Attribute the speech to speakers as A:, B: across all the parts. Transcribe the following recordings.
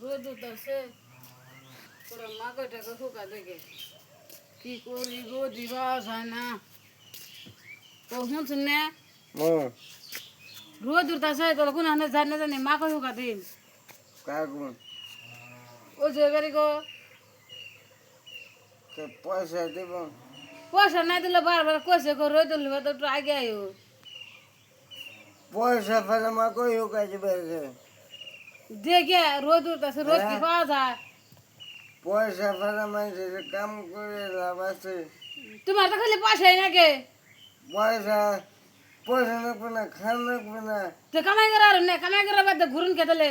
A: রোদ উঠছে তোরা মাকড়টাকে শুকা দেখে কি করি গো দিবা যায় না তো শুনছেন না রোদ উঠছে তোরা কোন হানে জানে জানি মাকড় শুকা দিন
B: কাকুন
A: ও যে গাড়ি গো
B: পয়সা দিব
A: পয়সা নাই দিলে বারবার কষে গো রোদ উঠলে তো একটু আগে আয়ো
B: পয়সা ফেলে মা কই হুকাই দিবে
A: দেখে রোদ উঠছে রোদ কি পাওয়া যায়
B: পয়সা ফেলে মানুষের কাম করে লাভ আছে
A: তোমার তো খালি পয়সাই নাকি
B: পয়সা পয়সা রাখবে না খান রাখবে না
A: তো কামাই করে আর না কামাই করে বাদ ঘুরুন খেতলে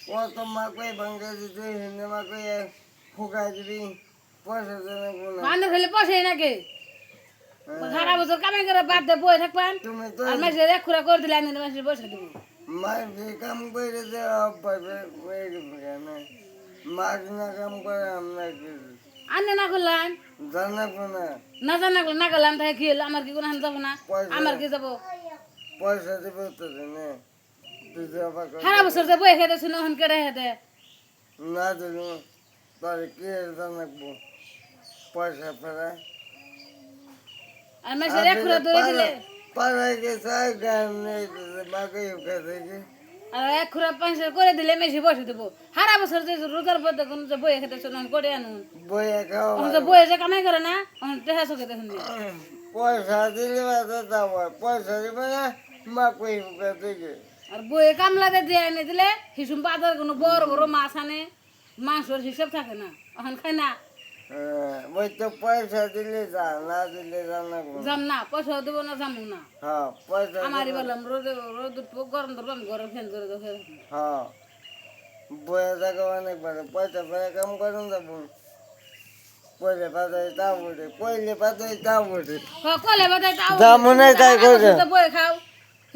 B: ও তো মা কই ভাঙ্গে দিতে হিন্দে মা কই হুকাই দিবি পয়সা তো রাখবে না
A: বান্ধব খালি পয়সাই নাকি সারা বছর কামাই করে বাদ দিয়ে বই থাকবেন
B: তুমি তো
A: আর মাসে এক খুঁড়া করে দিলে আমি মাসে পয়সা দিব
B: মাঝে কাম করে দেওয়া পাবে না মাছ না কাম করে আমরা
A: আনে না করলাম
B: জানাবো না
A: না জানা না করলাম তাই কি হলো? আমার কি কোনো হান যাবো না
B: পয়সা
A: আমার কি যাবো
B: পয়সা দিব তো না তুই যাবা
A: সারা বছর যে বই খেতে শুনে হন কেড়ে হেতে
B: না দিল তাহলে কি জানাবো পয়সা ফেরা
A: আর মাসে এক খুঁড়া ধরে দিলে
B: পাড়ায় গেছে গান নেই মাকে উঠে থেকে
A: আর এক খুঁড়া পয়সা করে দিলে মেসি পয়সা দেবো সারা বছর যে রোজার পর দেখুন যে বই খেতে শুনে করে আনুন
B: বইয়ে খাওয়া
A: এখন যে বই যে কামাই করে না এখন টেহা চোখে দেখুন যে
B: পয়সা দিলে তো দাম হয় পয়সা দিবে না মাকে উঠে থেকে
A: আর বই কামলাতে দিয়ে এনে দিলে হিসুম বাজার কোনো বড় বড় মাছ আনে মাংসর হিসাব থাকে না এখন খাই না
B: ওই তো পয়সা দিলে যা না দিলে জানাবো
A: যাম না পয়সা দেবো না যাবো না
B: হ্যাঁ পয়সা
A: আমারই বললাম রোদ রোদ উঠবো গরম ধরবো আমি গরম ফ্যান ধরে দেখে
B: হ্যাঁ বইয়ে থাকা অনেক ভালো পয়সা ফেলে কাম করুন যাবো পয়লে পাতায় তাও বটে পয়লে পাতায় তাও বটে
A: কলে বাদাই তাও
B: যা মনে হয় তাই করো।
A: বই খাও